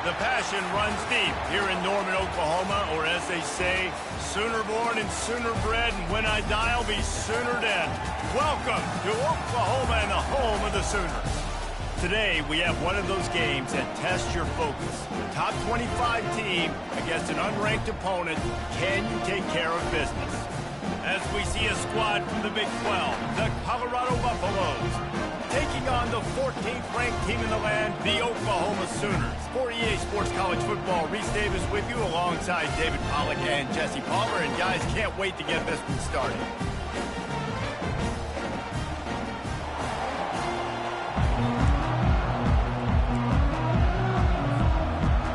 The passion runs deep here in Norman, Oklahoma, or as they say, sooner born and sooner bred, and when I die, I'll be sooner dead. Welcome to Oklahoma and the home of the Sooners. Today, we have one of those games that tests your focus. Top 25 team against an unranked opponent. Can you take care of business? As we see a squad from the Big 12, the Colorado Buffaloes, taking on the 14th ranked team in the land, the Oklahoma Sooners. For EA Sports College Football, Reese Davis with you alongside David Pollack and Jesse Palmer. And guys, can't wait to get this one started.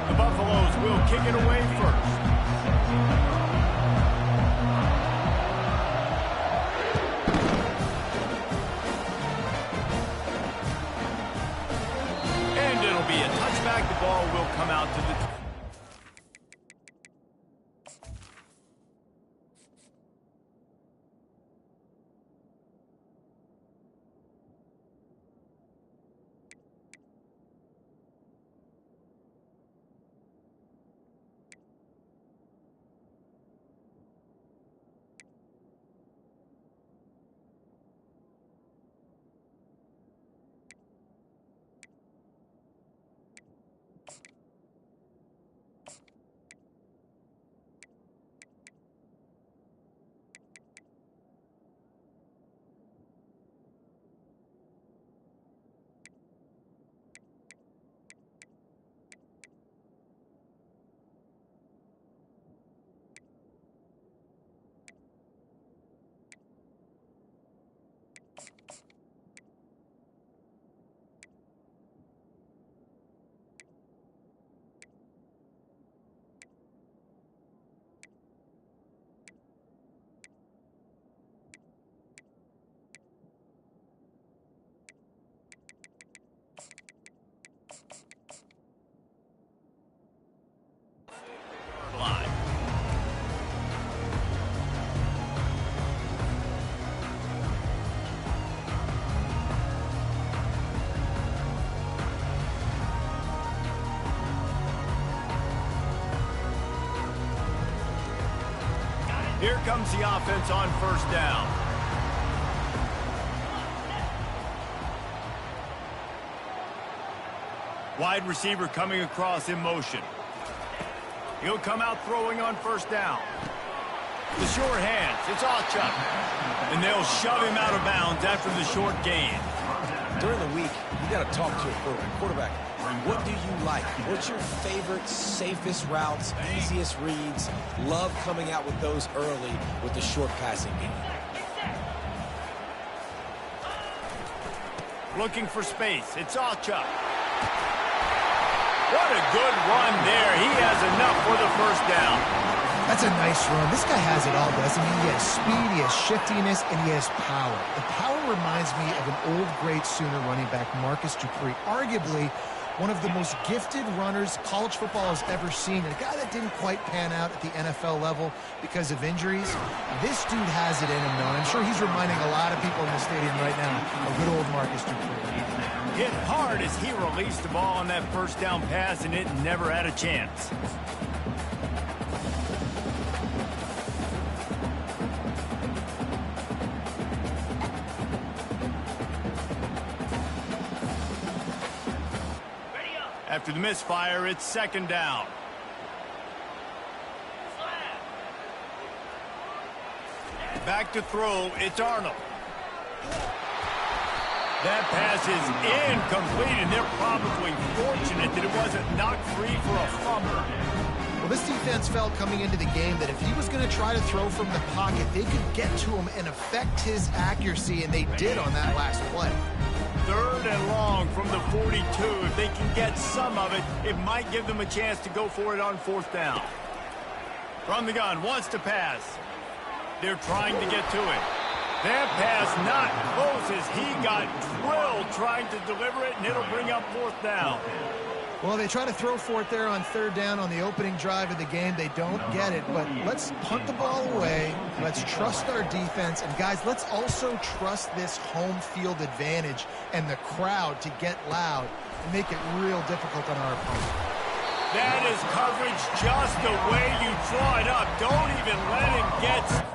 The Buffaloes will kick it away first. Be a touchback. The ball will come out to the... Here comes the offense on first down. Wide receiver coming across in motion. He'll come out throwing on first down. The short hands, it's Ochuk. And they'll shove him out of bounds after the short gain. During the week, you got to talk to your quarterback. What do you like? What's your favorite, safest routes, easiest reads? Love coming out with those early with the short passing game. Looking for space. It's Ochuk. What a good run there. He has enough for the first down. That's a nice run. This guy has it all, doesn't he? He has speed, he has shiftiness, and he has power. The power reminds me of an old great Sooner running back, Marcus Dupree. Arguably one of the most gifted runners college football has ever seen. And a guy that didn't quite pan out at the NFL level because of injuries. This dude has it in him, though. And I'm sure he's reminding a lot of people in the stadium right now of good old Marcus Dupree. Hit hard as he released the ball on that first down pass, and it never had a chance. After the misfire, it's second down. Back to throw, it's Arnold. That pass is incomplete, and they're probably fortunate that it wasn't knocked free for a fumble. Well, this defense felt coming into the game that if he was going to try to throw from the pocket, they could get to him and affect his accuracy, and they did on that last play. Third and long from the 42. If they can get some of it, it might give them a chance to go for it on fourth down. From the gun, wants to pass. They're trying to get to it. That pass not close as he got drilled trying to deliver it, and it'll bring up fourth down. Well, they try to throw for it there on third down on the opening drive of the game. They don't get it, but let's punt the ball away. Let's trust our defense. And, guys, let's also trust this home field advantage and the crowd to get loud and make it real difficult on our opponent. That is coverage just the way you draw it up. Don't even let him get...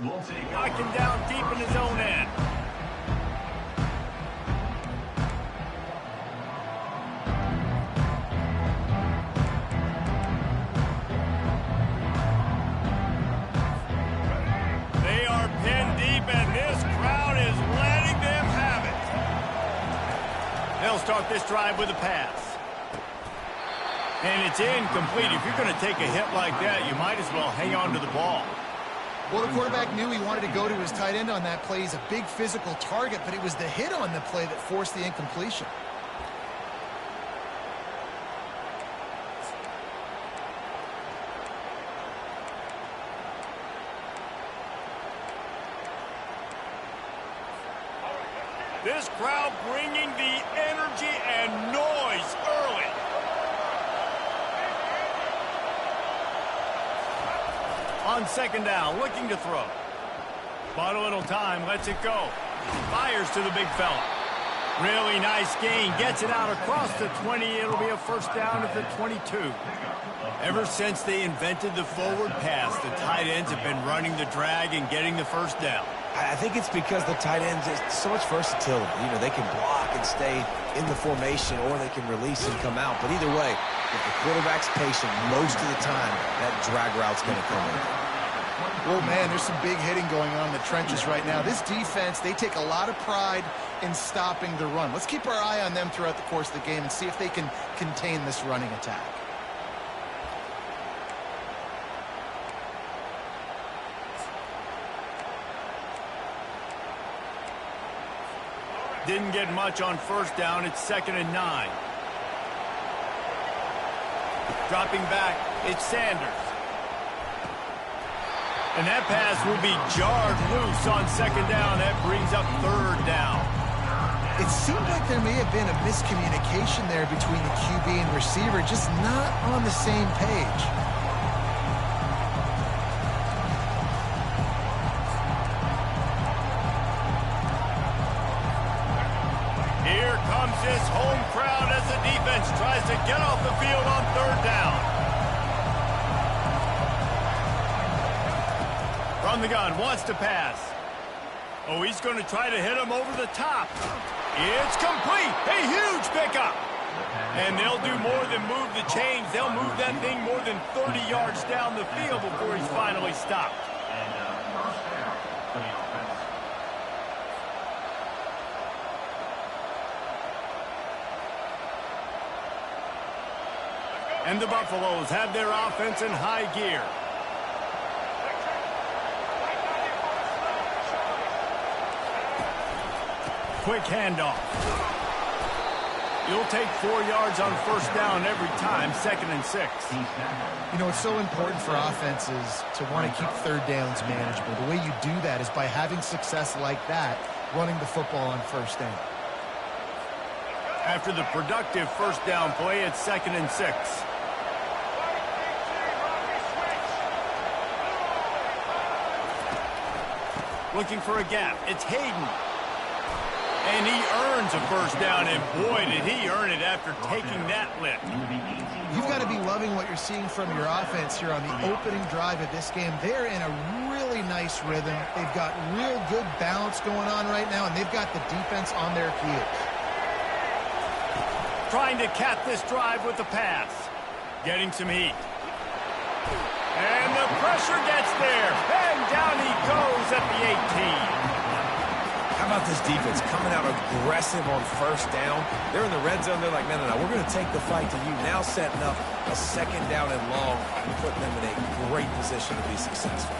Knocking down deep in his own end. They are pinned deep, and this crowd is letting them have it. They'll start this drive with a pass. And it's incomplete. If you're going to take a hit like that, you might as well hang on to the ball. Well, the quarterback knew he wanted to go to his tight end on that play. He's a big physical target, but it was the hit on the play that forced the incompletion. This crowd bringing the energy and noise early. On second down, looking to throw. Bought a little time, lets it go. Fires to the big fella. Really nice gain. Gets it out across the 20. It'll be a first down at the 22. Ever since they invented the forward pass, the tight ends have been running the drag and getting the first down. I think it's because the tight ends is so much versatility. You know, they can block and stay in the formation, or they can release and come out. But either way, if the quarterback's patient, most of the time, that drag route's going to come in. Well, man, there's some big hitting going on in the trenches right now. This defense, they take a lot of pride in stopping the run. Let's keep our eye on them throughout the course of the game and see if they can contain this running attack. Didn't get much on first down. It's 2nd and 9. Dropping back, it's Sanders. And that pass will be jarred loose on second down. That brings up third down. It seemed like there may have been a miscommunication there between the QB and receiver, just not on the same page. Here comes this home crowd as the defense tries to get off the field on third down. From the gun, wants to pass. Oh, he's going to try to hit him over the top. It's complete. A huge pickup. And they'll do more than move the chains. They'll move that thing more than 30 yards down the field before he's finally stopped. And the Buffaloes have their offense in high gear. Quick handoff. You'll take 4 yards on first down every time, 2nd and 6. You know, it's so important for offenses to want to keep third downs manageable. The way you do that is by having success like that, running the football on first down. After the productive first down play, it's 2nd and 6. Looking for a gap. It's Hayden. And he earns a first down, and boy, did he earn it after taking that lift. You've got to be loving what you're seeing from your offense here on the opening drive of this game. They're in a really nice rhythm. They've got real good balance going on right now, and they've got the defense on their heels. Trying to cap this drive with the pass. Getting some heat. And the pressure gets there. And down he goes at the 18. How about this defense coming out aggressive on first down? They're in the red zone. They're like, no, we're going to take the fight to you. Now setting up a second down and long and putting them in a great position to be successful.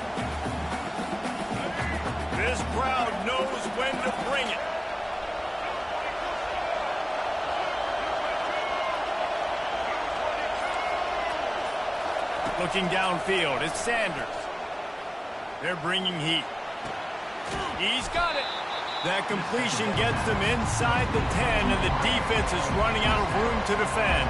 This crowd knows when to bring it. Looking downfield, it's Sanders. They're bringing heat. He's got it. That completion gets them inside the 10, and the defense is running out of room to defend.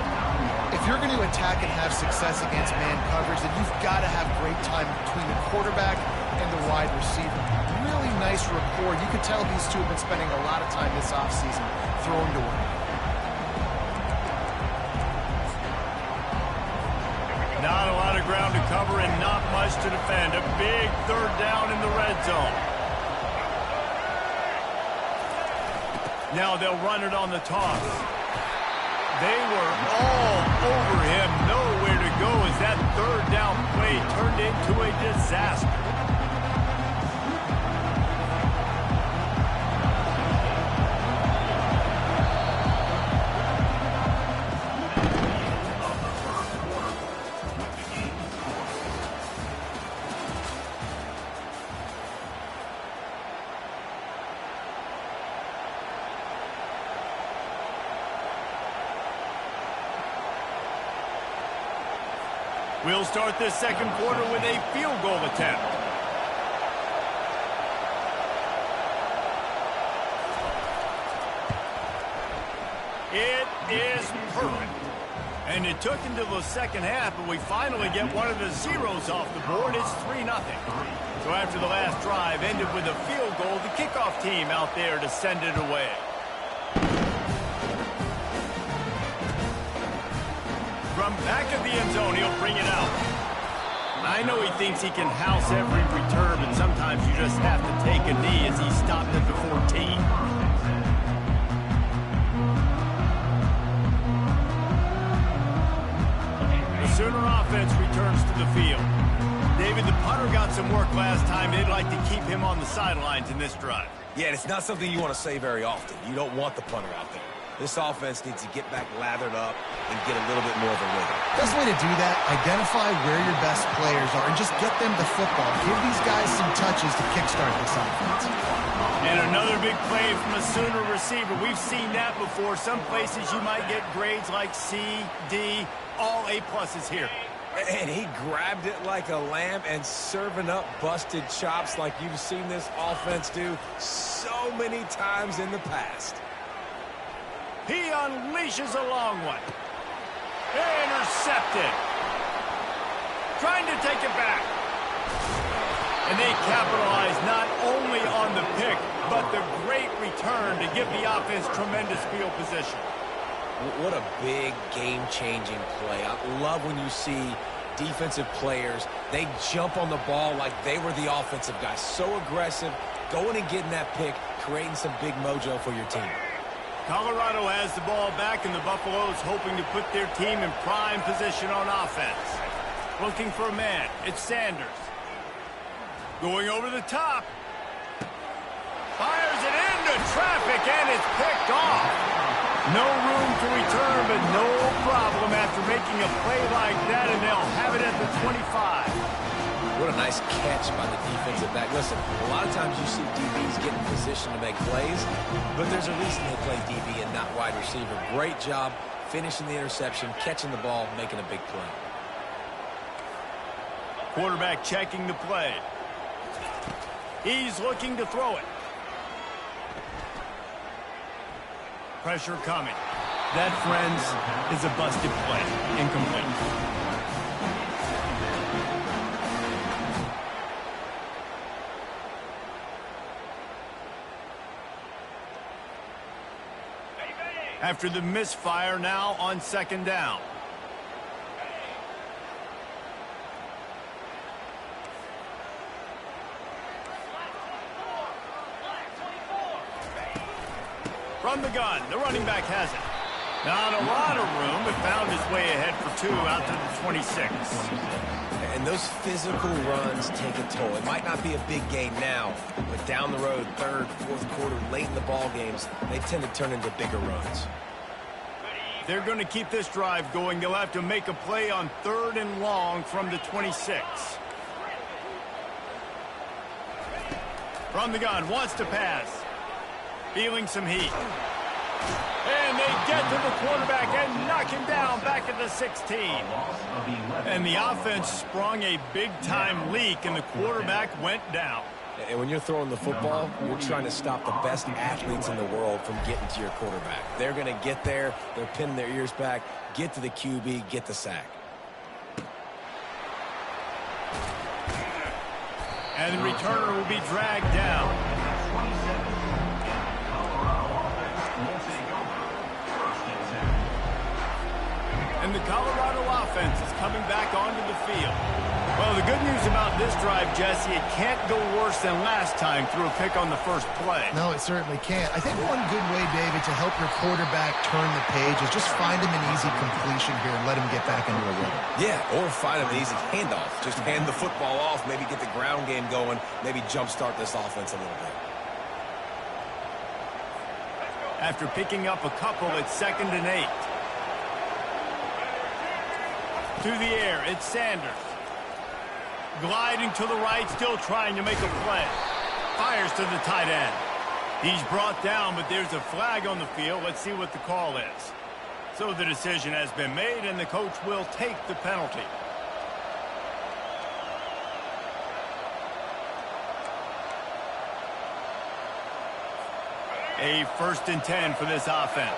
If you're going to attack and have success against man coverage, then you've got to have great time between the quarterback and the wide receiver. Really nice rapport. You could tell these two have been spending a lot of time this offseason throwing to one. Not a lot of ground to cover and not much much to defend. A big third down in the red zone. Now they'll run it on the toss. They were all over him. Nowhere to go as that third down play turned into a disaster. We'll start this second quarter with a field goal attempt. It is perfect. And it took until the second half, but we finally get one of the zeros off the board. It's 3-0. So after the last drive ended with a field goal, the kickoff team out there to send it away. From back of the end zone, he'll bring it out. I know he thinks he can house every return, but sometimes you just have to take a knee as he stopped at the 14. The Sooner offense returns to the field. David, the punter got some work last time. They'd like to keep him on the sidelines in this drive. Yeah, it's not something you want to say very often. You don't want the punter out there. This offense needs to get back lathered up and get a little bit more of a rhythm. Best way to do that, identify where your best players are and just get them the football. Give these guys some touches to kickstart this offense. And another big play from a Sooner receiver. We've seen that before. Some places you might get grades like C, D, all A-pluses here. And he grabbed it like a lamb and serving up busted chops like you've seen this offense do so many times in the past. He unleashes a long one. Intercepted. Trying to take it back. And they capitalize not only on the pick, but the great return to give the offense tremendous field position. What a big game-changing play. I love when you see defensive players, they jump on the ball like they were the offensive guys. So aggressive, going and getting that pick, creating some big mojo for your team. Colorado has the ball back, and the Buffaloes hoping to put their team in prime position on offense. Looking for a man. It's Sanders. Going over the top. Fires it into traffic, and it's picked off. No room to return, but no problem after making a play like that, and they'll have it at the 25. What a nice catch by the defensive back. Listen, a lot of times you see DBs get in position to make plays, but there's a reason they play DB and not wide receiver. Great job finishing the interception, catching the ball, making a big play. Quarterback checking the play. He's looking to throw it. Pressure coming. That, friends, is a busted play. Incomplete. After the misfire, now on second down. From the gun, the running back has it. Not a lot of room, but found his way ahead for 2 out to the 26. And those physical runs take a toll. It might not be a big gain now, but down the road, third, fourth quarter, late in the ball games, they tend to turn into bigger runs. They're going to keep this drive going. They'll have to make a play on 3rd and long from the 26. From the gun, wants to pass. Feeling some heat. And they get to the quarterback and knock him down back at the 16. And the offense sprung a big-time leak, and the quarterback went down. And when you're throwing the football, you're trying to stop the best athletes in the world from getting to your quarterback. They're going to get there, they're pinning their ears back, get to the QB, get the sack. And the returner will be dragged down. And the Colorado offense is coming back onto the field. Well, the good news about this drive, Jesse, it can't go worse than last time through a pick on the first play. No, it certainly can't. I think one good way, David, to help your quarterback turn the page is just find him an easy completion here and let him get back into a rhythm. Yeah, or find him an easy handoff. Just hand the football off, maybe get the ground game going, maybe jumpstart this offense a little bit. After picking up a couple, it's 2nd and 8. To the air, it's Sanders. Gliding to the right, still trying to make a play. Fires to the tight end. He's brought down, but there's a flag on the field. Let's see what the call is. So the decision has been made, and the coach will take the penalty. A 1st and 10 for this offense.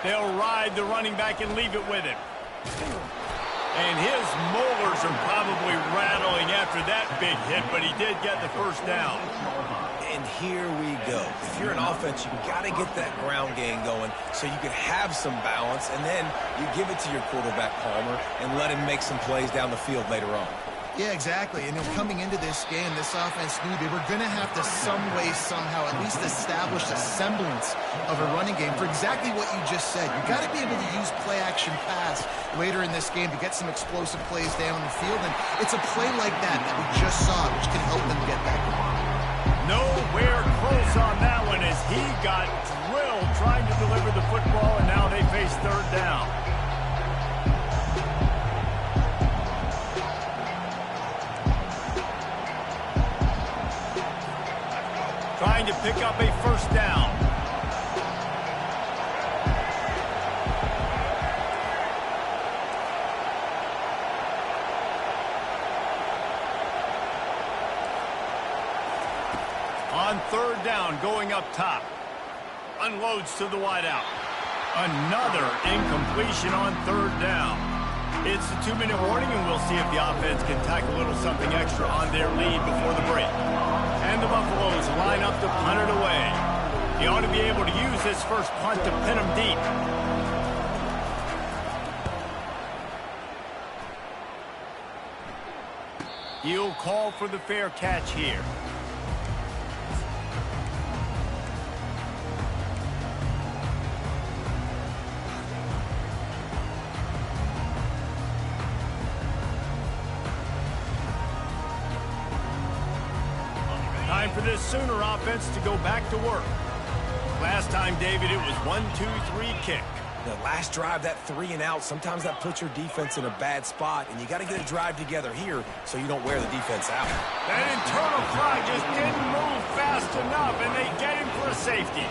They'll ride the running back and leave it with him. And his molars are probably rattling after that big hit, but he did get the first down. And here we go. If you're an offense, you got to get that ground game going so you can have some balance, and then you give it to your quarterback, Palmer, and let him make some plays down the field later on. Yeah, exactly. And coming into this game, this offense knew they were going to have to some way, somehow, at least establish a semblance of a running game for exactly what you just said. You got to be able to use play-action pass later in this game to get some explosive plays down the field. And it's a play like that that we just saw, which can help them get that going. Nowhere close on that one as he got drilled trying to deliver the football, and now they face 3rd down. Trying to pick up a 1st down. On 3rd down, going up top. Unloads to the wideout. Another incompletion on 3rd down. It's a 2-minute warning, and we'll see if the offense can tack a little something extra on their lead before the break. And the Buffaloes line up to punt it away. He ought to be able to use this first punt to pin him deep. He'll call for the fair catch here. Time for this Sooner offense to go back to work. Last time, David, it was 1-2-3 kick. The last drive, that 3 and out, sometimes that puts your defense in a bad spot, and you got to get a drive together here so you don't wear the defense out. That internal fly just didn't move fast enough, and they get him for a safety.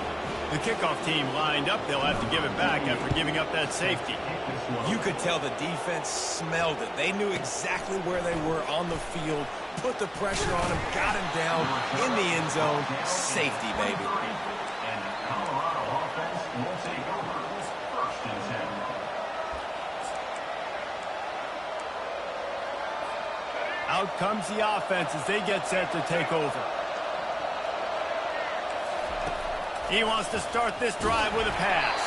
The kickoff team lined up. They'll have to give it back after giving up that safety. You could tell the defense smelled it. They knew exactly where they were on the field, put the pressure on him, got him down in the end zone. Safety, baby. Out comes the offense as they get set to take over. He wants to start this drive with a pass.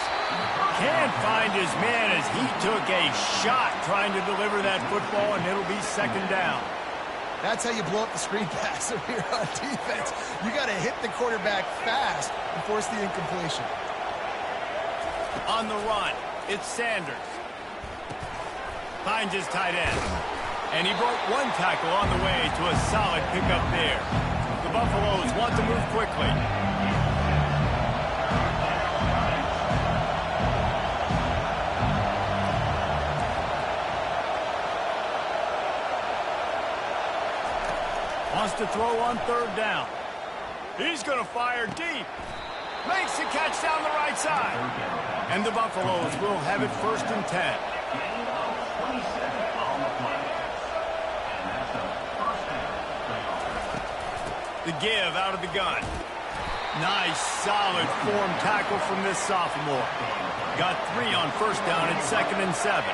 Can't find his man as he took a shot trying to deliver that football, and it'll be 2nd down. That's how you blow up the screen pass if you're on defense. You got to hit the quarterback fast and force the incompletion. On the run, it's Sanders. Finds his tight end. And he broke 1 tackle on the way to a solid pickup there. The Buffaloes want to move quickly. Wants to throw on 3rd down. He's going to fire deep. Makes the catch down the right side. And the Buffaloes will have it 1st and 10. The give out of the gun. Nice, solid form tackle from this sophomore. Got 3 on 1st down at 2nd and 7.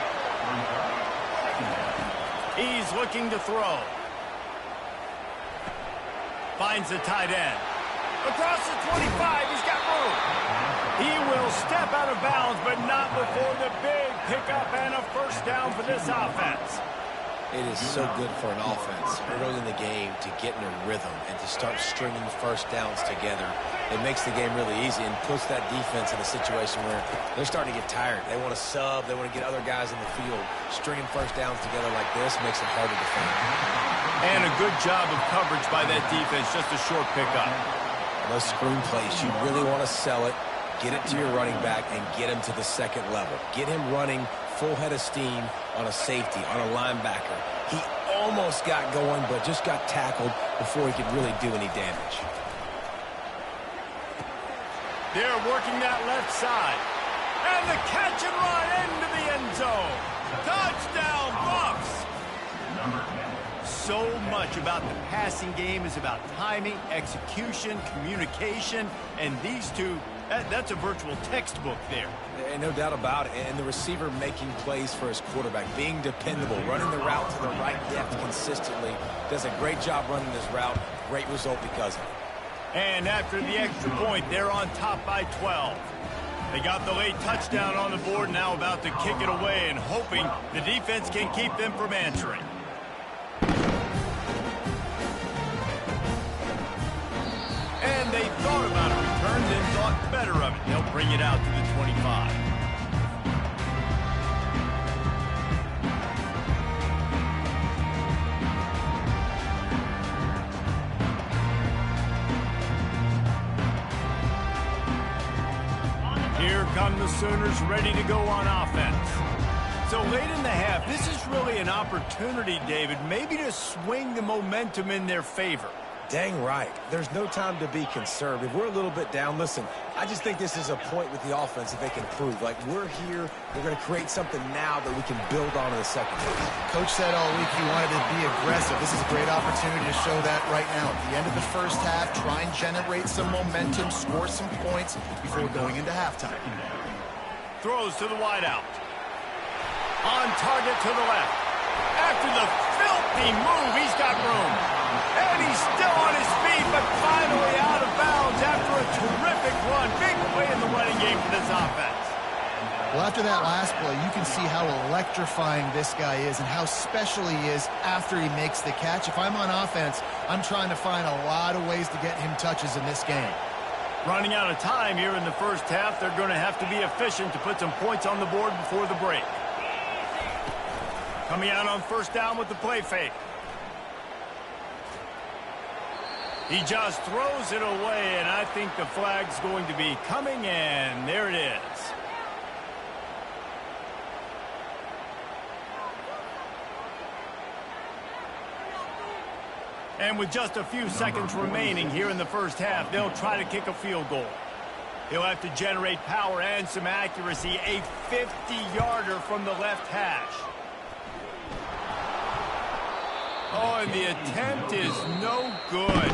He's looking to throw. Finds the tight end. Across the 25, he's got room. He will step out of bounds, but not before the big pickup and a first down for this offense. It is so good for an offense early in the game to get in a rhythm and to start stringing first downs together. It makes the game really easy and puts that defense in a situation where they're starting to get tired. They want to sub. They want to get other guys in the field. Stringing first downs together like this makes it hard to defend. And a good job of coverage by that defense, just a short pickup. Those screen plays, you really want to sell it, get it to your running back, and get him to the second level. Get him running full head of steam on a safety, on a linebacker. He almost got going, but just got tackled before he could really do any damage. They're working that left side. And the catch and run into the end zone. Touchdown, Buffs! So much about the passing game is about timing, execution, communication, and these two, that's a virtual textbook there. And no doubt about it. And the receiver making plays for his quarterback, being dependable, running the route to the right depth consistently. Does a great job running this route. Great result because of it. And after the extra point, they're on top by 12. They got the late touchdown on the board, now about to kick it away and hoping the defense can keep them from answering. And they thought about a return, then thought better of it. They'll bring it out to the 25. Here come the Sooners ready to go on offense. So late in the half, this is really an opportunity, David, maybe to swing the momentum in their favor. Dang right. There's no time to be concerned. If we're a little bit down, listen, I just think this is a point with the offense that they can prove. Like, we're here, we're going to create something now that we can build on in the second half. Coach said all week he wanted to be aggressive. This is a great opportunity to show that right now. At the end of the first half, try and generate some momentum, score some points before going into halftime. Throws to the wideout. On target to the left. After the filthy move, he's got room. And he's still on his feet, but finally out of bounds after a terrific run. Big play in the running game for this offense. Well, after that last play, you can see how electrifying this guy is and how special he is after he makes the catch. If I'm on offense, I'm trying to find a lot of ways to get him touches in this game. Running out of time here in the first half, they're going to have to be efficient to put some points on the board before the break. Coming out on first down with the play fake. He just throws it away, and I think the flag's going to be coming, and there it is. And with just a few seconds remaining here in the first half, they'll try to kick a field goal. He'll have to generate power and some accuracy, a 50-yarder from the left hash. Oh, and the attempt is no good.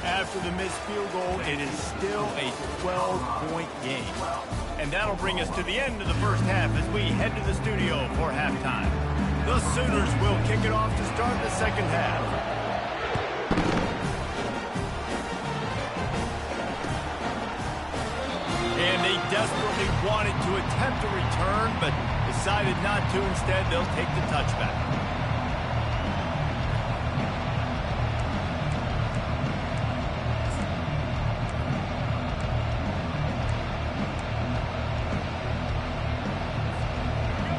After the missed field goal, it is still a 12-point game. And that'll bring us to the end of the first half as we head to the studio for halftime. The Sooners will kick it off to start the second half. And they desperately wanted to attempt a return, but decided not to. Instead, they'll take the touchback.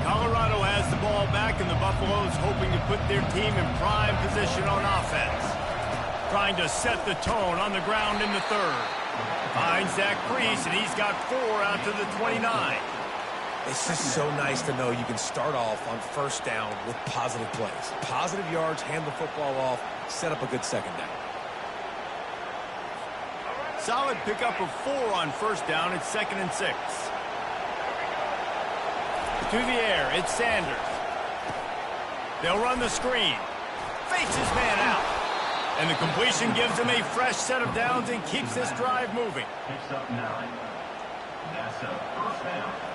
Colorado has the ball back, and the Buffaloes hoping to put their team in prime position on offense. Trying to set the tone on the ground in the third. Finds that crease, and he's got 4 out to the 29. It's just so nice to know you can start off on first down with positive plays. Positive yards, hand the football off, set up a good second down. Solid pickup of 4 on first down. It's 2nd and 6. To the air, it's Sanders. They'll run the screen. Fakes his man out. And the completion gives him a fresh set of downs and keeps this drive moving.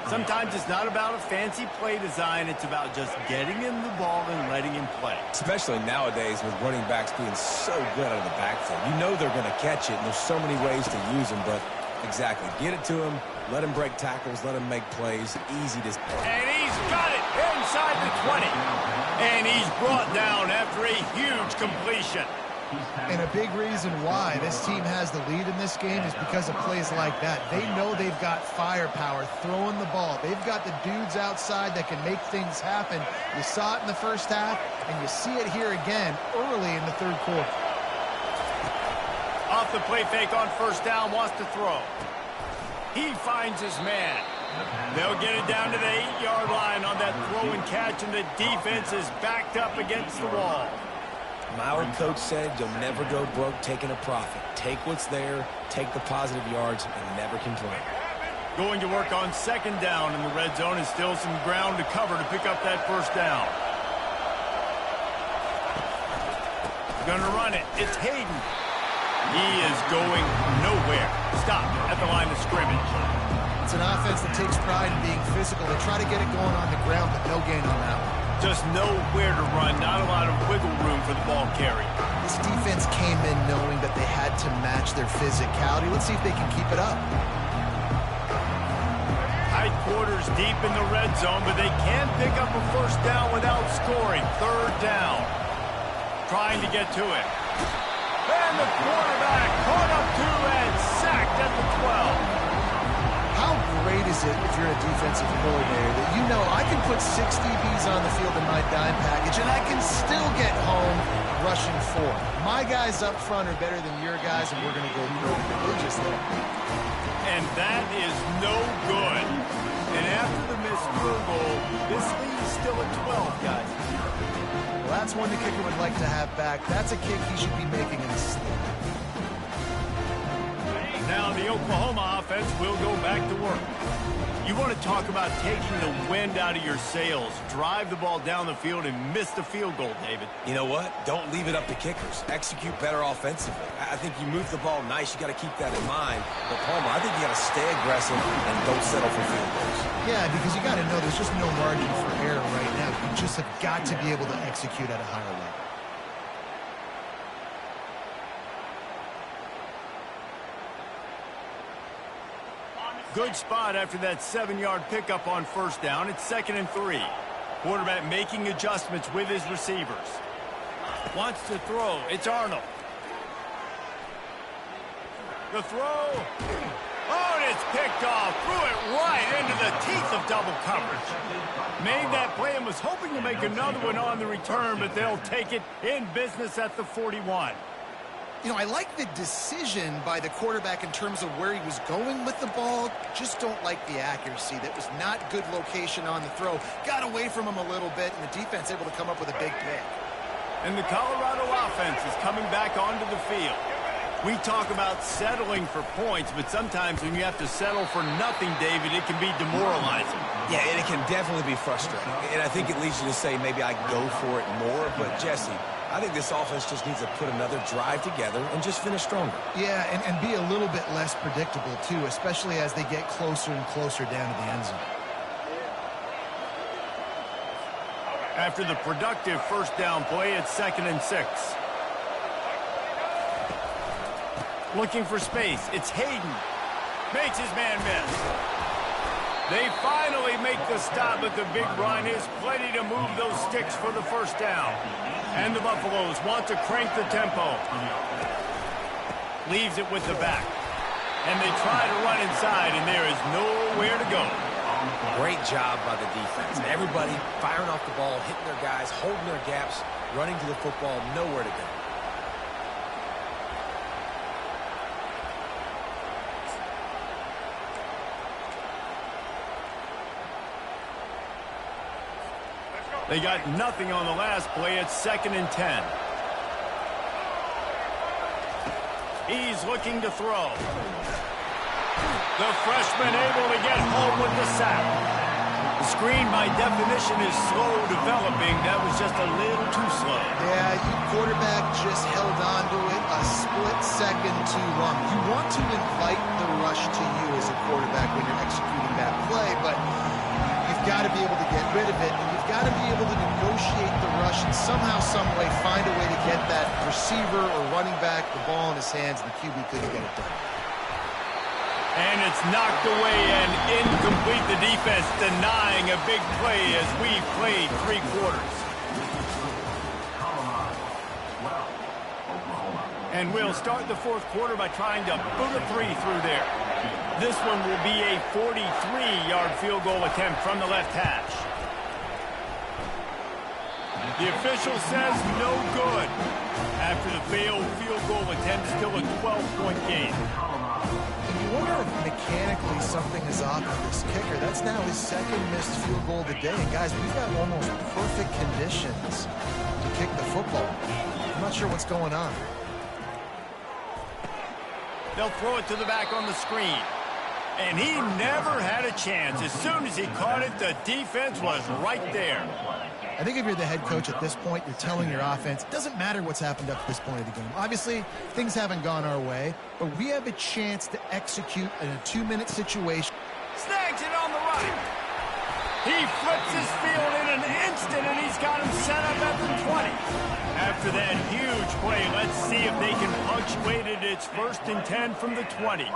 Sometimes it's not about a fancy play design. It's about just getting him the ball and letting him play. Especially nowadays with running backs being so good out of the backfield. You know they're going to catch it, and there's so many ways to use them, but exactly. Get it to him, Let him break tackles. Let him make plays. Easy to... And he's got it inside the 20. And he's brought down after a huge completion. And a big reason why this team has the lead in this game is because of plays like that. They know they've got firepower throwing the ball. They've got the dudes outside that can make things happen. You saw it in the first half, and you see it here again early in the third quarter. Off the play fake on first down, wants to throw. He finds his man. They'll get it down to the 8-yard line on that throw and catch, and the defense is backed up against the wall. My old coach said you'll never go broke taking a profit. Take what's there, take the positive yards, and never complain. Going to work on second down in the red zone, and still some ground to cover to pick up that first down. Gonna run it. It's Hayden. He is going nowhere. Stop at the line of scrimmage. It's an offense that takes pride in being physical. They try to get it going on the ground, but no gain on that one. Just nowhere to run, not a lot of wiggle room for the ball carry. This defense came in knowing that they had to match their physicality. Let's see if they can keep it up. Tight quarters deep in the red zone, but they can pick up a first down without scoring. Third down. Trying to get to it. And the quarterback caught up to and sacked at the 12. How great is it if you're a defensive coordinator that you know I can put 6 DBs on the field in my dime package and I can still get home rushing 4. My guys up front are better than your guys, and we're going to go through. They're just there. And that is no good. And after the missed field goal, this lead is still at 12, guys. Well, that's one the kicker would like to have back. That's a kick he should be making in his sleep. Now the Oklahoma offense will go back to work. You want to talk about taking the wind out of your sails. Drive the ball down the field and miss the field goal, David. You know what? Don't leave it up to kickers. Execute better offensively. I think you move the ball nice. You got to keep that in mind. But, Palmer, I think you got to stay aggressive and don't settle for field goals. Yeah, because you got to know there's just no margin for error right now. You just have got to be able to execute at a higher level. Good spot after that 7-yard pickup on first down. It's 2nd and 3. Quarterback making adjustments with his receivers. Wants to throw. It's Arnold. The throw. Oh, and it's picked off. Threw it right into the teeth of double coverage. Made that play and was hoping to make another one on the return, but they'll take it in business at the 41. You know, I like the decision by the quarterback in terms of where he was going with the ball. Just don't like the accuracy. That was not good location on the throw. Got away from him a little bit, and the defense able to come up with a big pick. And the Colorado offense is coming back onto the field. We talk about settling for points, but sometimes when you have to settle for nothing, David, it can be demoralizing. Yeah, and it can definitely be frustrating. And I think it leads you to say maybe I go for it more. But, Jesse, I think this offense just needs to put another drive together and just finish stronger. Yeah, and be a little bit less predictable, too, especially as they get closer and closer down to the end zone. After the productive first down play, it's 2nd and 6. Looking for space. It's Hayden. Makes his man miss. They finally make the stop, but the big run is plenty to move those sticks for the first down. And the Buffaloes want to crank the tempo. Leaves it with the back. And they try to run inside, and there is nowhere to go. Great job by the defense. Everybody firing off the ball, hitting their guys, holding their gaps, running to the football, nowhere to go. They got nothing on the last play. It's 2nd and 10. He's looking to throw. The freshman able to get home with the sack. The screen, by definition, is slow developing. That was just a little too slow. Yeah, your quarterback just held on to it a split second too long. You want to invite the rush to you as a quarterback when you're executing that play, but you've got to be able to get rid of it, and you've got to be able to negotiate the rush and somehow, some way, find a way to get that receiver or running back the ball in his hands, and the QB couldn't get it done. And it's knocked away and incomplete. The defense denying a big play as we've played 3 quarters. And we'll start the 4th quarter by trying to boot a 3 through there. This one will be a 43-yard field goal attempt from the left hash. The official says no good. After the failed field goal attempt, still a 12-point game. You wonder if mechanically something is off with this kicker. That's now his 2nd missed field goal of the day. And guys, we've got almost perfect conditions to kick the football. I'm not sure what's going on. They'll throw it to the back on the screen. And he never had a chance. As soon as he caught it, the defense was right there. I think if you're the head coach at this point, you're telling your offense, it doesn't matter what's happened up to this point of the game. Obviously, things haven't gone our way, but we have a chance to execute in a 2-minute situation. Snags it on the right. He flips his field in an instant, and he's got him set up at the 20. After that huge play, let's see if they can punctuate it. It's 1st and 10 from the 20.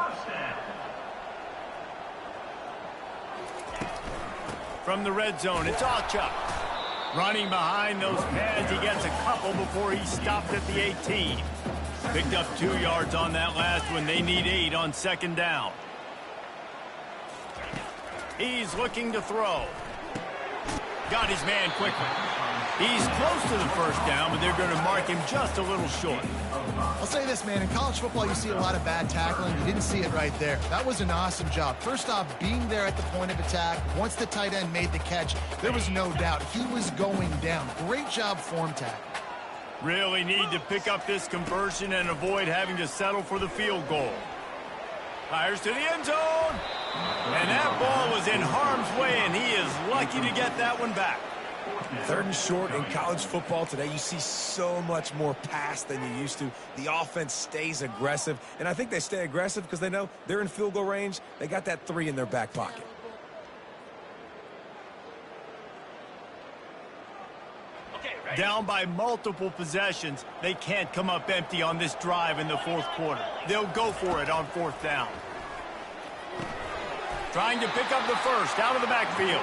From the red zone, it's Ocha. Running behind those pads, he gets a couple before he stopped at the 18. Picked up 2 yards on that last one. They need 8 on 2nd down. He's looking to throw. Got his man quickly. He's close to the 1st down, but they're going to mark him just a little short. I'll say this, man. In college football, you see a lot of bad tackling. You didn't see it right there. That was an awesome job. First off, being there at the point of attack. Once the tight end made the catch, there was no doubt he was going down. Great job form tackle. Really need to pick up this conversion and avoid having to settle for the field goal. Fires to the end zone. And that ball was in harm's way, and he is lucky to get that one back. 3rd and short in college football today. You see so much more pass than you used to. The offense stays aggressive, and I think they stay aggressive because they know they're in field goal range. They got that 3 in their back pocket. Down by multiple possessions, they can't come up empty on this drive in the 4th quarter. They'll go for it on 4th down. Trying to pick up the 1st out of the backfield.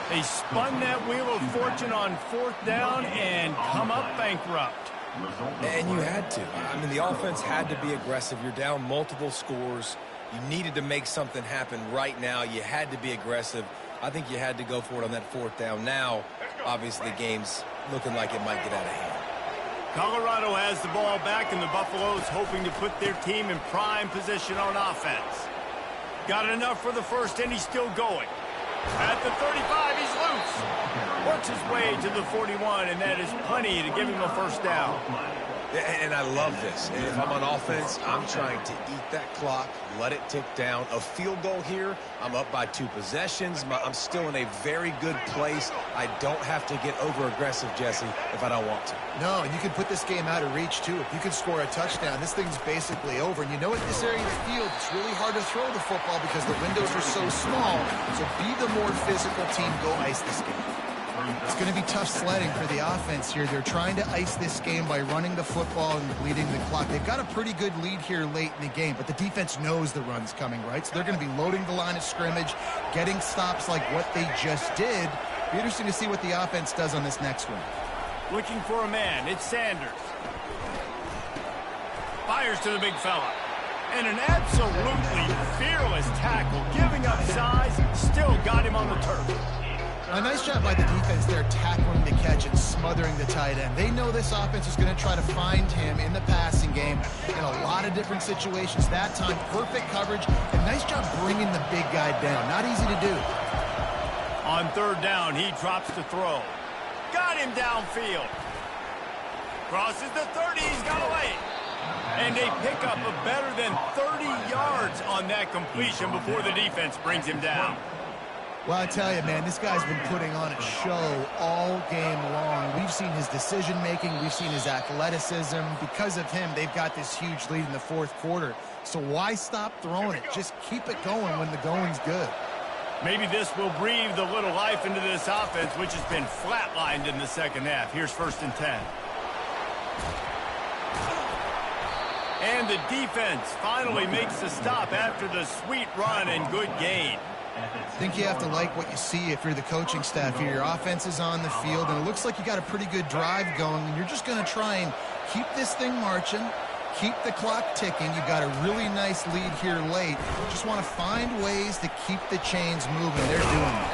They spun that wheel of fortune on 4th down and come up bankrupt. And you had to. I mean, the offense had to be aggressive. You're down multiple scores. You needed to make something happen right now. You had to be aggressive. I think you had to go for it on that 4th down. Now, obviously, the game's looking like it might get out of hand. Colorado has the ball back, and the Buffaloes hoping to put their team in prime position on offense. Got enough for the 1st, and he's still going. At the 35, he's loose. Works his way to the 41, and that is plenty to give him a 1st down. And I love this. If I'm on offense, I'm trying to eat that clock, let it tick down. A field goal here, I'm up by 2 possessions. I'm still in a very good place. I don't have to get over-aggressive, Jesse, if I don't want to. No, and you can put this game out of reach, too. If you can score a touchdown, this thing's basically over. And you know, at this area of the field, it's really hard to throw the football because the windows are so small. So be the more physical team. Go ice this game. It's going to be tough sledding for the offense here. They're trying to ice this game by running the football and bleeding the clock. They've got a pretty good lead here late in the game, but the defense knows the run's coming, right? So they're going to be loading the line of scrimmage, getting stops like what they just did. Be interesting to see what the offense does on this next one. Looking for a man. It's Sanders. Fires to the big fella. And an absolutely fearless tackle, giving up size, still got him on the turf. A nice job by the defense there, tackling the catch and smothering the tight end. They know this offense is going to try to find him in the passing game in a lot of different situations. That time, perfect coverage, and nice job bringing the big guy down. Not easy to do. On 3rd down, he drops to throw. Got him downfield. Crosses the 30, he's got away. And they pick up a better than 30 yards on that completion before the defense brings him down. Well, I tell you, man, this guy's been putting on a show all game long. We've seen his decision-making. We've seen his athleticism. Because of him, they've got this huge lead in the 4th quarter. So why stop throwing it? Just keep it going when the going's good. Maybe this will breathe a little life into this offense, which has been flatlined in the 2nd half. Here's 1st and 10. And the defense finally makes the stop after the sweet run and good gain. I think you have to like what you see if you're the coaching staff here. Your offense is on the field, and it looks like you got a pretty good drive going, and you're just going to try and keep this thing marching, keep the clock ticking. You've got a really nice lead here late. Just want to find ways to keep the chains moving. They're doing it.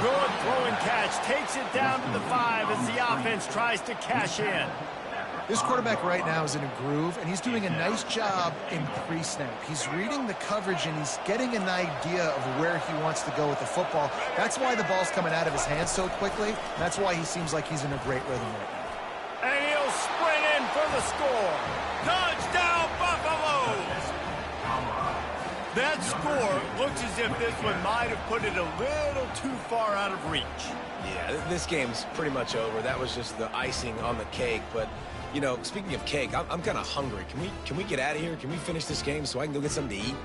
Good throw and catch. Takes it down to the 5 as the offense tries to cash in. This quarterback right now is in a groove, and he's doing a nice job in pre-snap. He's reading the coverage, and he's getting an idea of where he wants to go with the football. That's why the ball's coming out of his hands so quickly. That's why he seems like he's in a great rhythm right now. And he'll sprint in for the score. Touchdown, Buffalo! That score looks as if this one might have put it a little too far out of reach. Yeah, this game's pretty much over. That was just the icing on the cake, but... You know, speaking of cake, I'm kind of hungry. Can we get out of here? Can we finish this game so I can go get something to eat?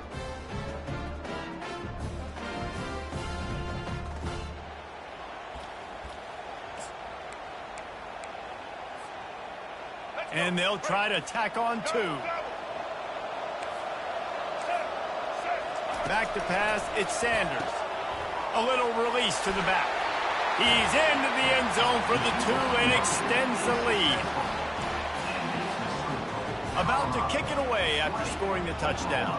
And they'll try to tack on 2. Back to pass, it's Sanders. A little release to the back. He's into the end zone for the 2 and extends the lead. About to kick it away after scoring the touchdown.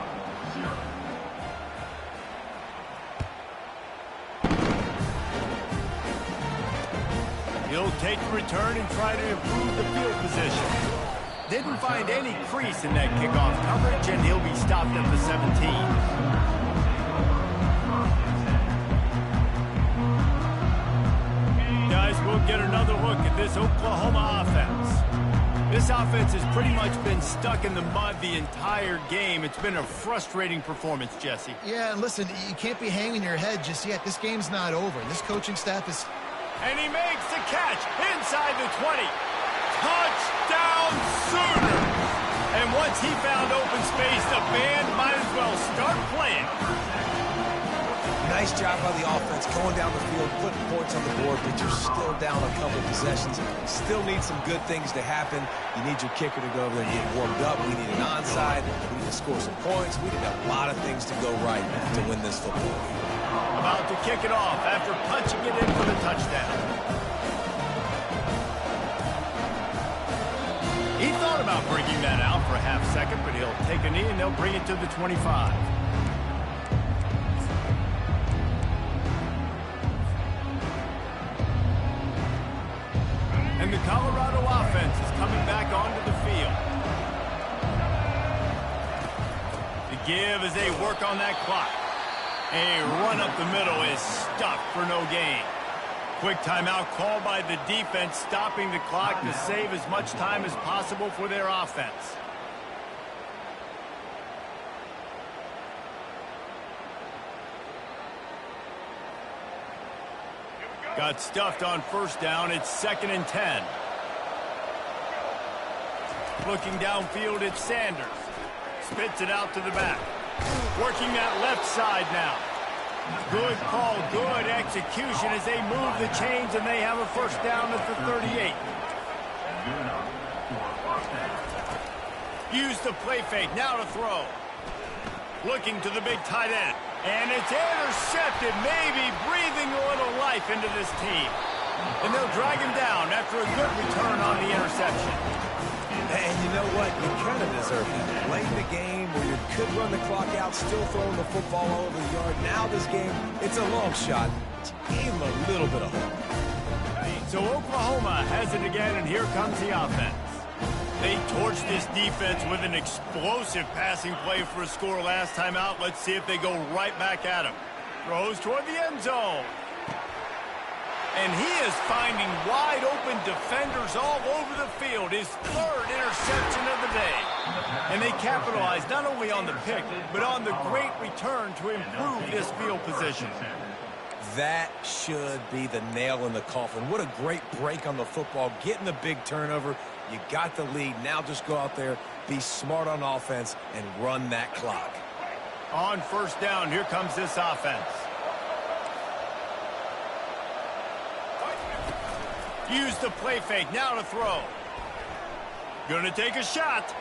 He'll take the return and try to improve the field position. Didn't find any crease in that kickoff coverage, and he'll be stopped at the 17. Guys, we'll get another look at this Oklahoma offense. This offense has pretty much been stuck in the mud the entire game. It's been a frustrating performance, Jesse. Yeah, and listen, you can't be hanging your head just yet. This game's not over. This coaching staff is... And he makes the catch inside the 20. Touchdown Sooners! And once he found open space, the band might as well start playing. Nice job by the offense going down the field, putting points on the board, but you're still down a couple possessions. Still need some good things to happen. You need your kicker to go over there and get warmed up. We need an onside. We need to score some points. We need a lot of things to go right to win this football game. About to kick it off after punching it in for the touchdown. He thought about bringing that out for a half second, but he'll take a knee and they'll bring it to the 25. And the Colorado offense is coming back onto the field. The give as they work on that clock. A run up the middle is stuffed for no gain. Quick timeout called by the defense, stopping the clock to save as much time as possible for their offense. Got stuffed on first down. It's 2nd and 10. Looking downfield, it's Sanders. Spits it out to the back. Working that left side now. Good call, good execution as they move the chains, and they have a first down at the 38. Use the play fake, now to throw. Looking to the big tight end. And it's intercepted, maybe breathing a little life into this team. And they'll drag him down after a good return on the interception. And you know what? You kind of deserve that. Late in the game where you could run the clock out, still throwing the football all over the yard. Now this game, it's a long shot. Give him a little bit of hope. So Oklahoma has it again, and here comes the offense. They torched this defense with an explosive passing play for a score last time out. Let's see if they go right back at him. Throws toward the end zone. And he is finding wide-open defenders all over the field. His 3rd interception of the day. And they capitalized not only on the pick, but on the great return to improve this field position. That should be the nail in the coffin. What a great break on the football. Getting the big turnover. You got the lead. Now just go out there, be smart on offense, and run that clock. On first down, here comes this offense. Use the play fake, now to throw. Gonna take a shot.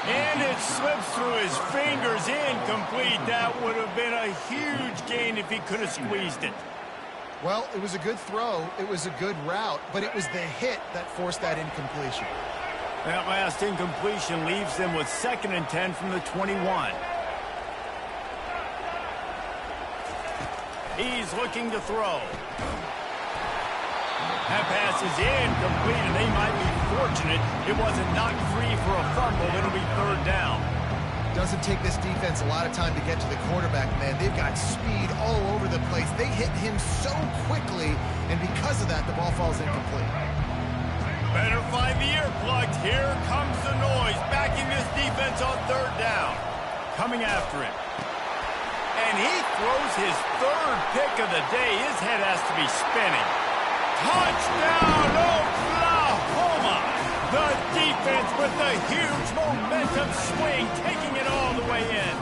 And it slips through his fingers, incomplete. That would have been a huge gain if he could have squeezed it. Well, it was a good throw, it was a good route, but it was the hit that forced that incompletion. That last incompletion leaves them with 2nd and 10 from the 21. He's looking to throw. That pass is incomplete, and they might be fortunate it wasn't knocked free for a fumble. It'll be 3rd down. Doesn't take this defense a lot of time to get to the quarterback, man. They've got speed all over the place. They hit him so quickly, and because of that, the ball falls incomplete. Better find the earplugs. Here comes the noise, backing this defense on 3rd down. Coming after him. And he throws his 3rd pick of the day. His head has to be spinning. Touchdown, Oklahoma! The defense with the huge momentum swing, taking it all the way in.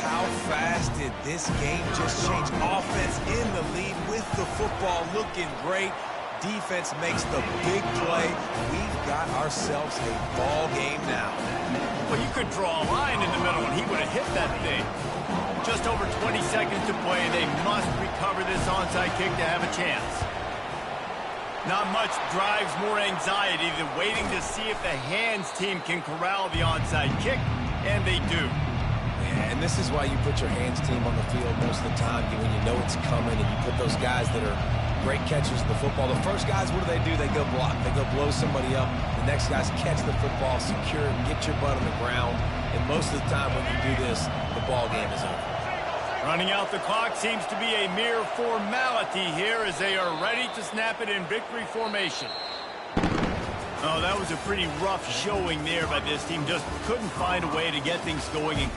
How fast did this game just change? Offense in the lead with the football looking great. Defense makes the big play. We've got ourselves a ball game now. Well, you could draw a line in the middle, and he would have hit that thing. Just over 20 seconds to play, and they must recover this onside kick to have a chance. Not much drives more anxiety than waiting to see if the hands team can corral the onside kick, and they do. Yeah, and this is why you put your hands team on the field most of the time when you know it's coming, and you put those guys that are great catchers of the football. The first guys, what do? They go block. They go blow somebody up. The next guys catch the football, secure it, get your butt on the ground. And most of the time when you do this, the ball game is over. Running out the clock seems to be a mere formality here as they are ready to snap it in victory formation. Oh, that was a pretty rough showing there by this team. Just couldn't find a way to get things going.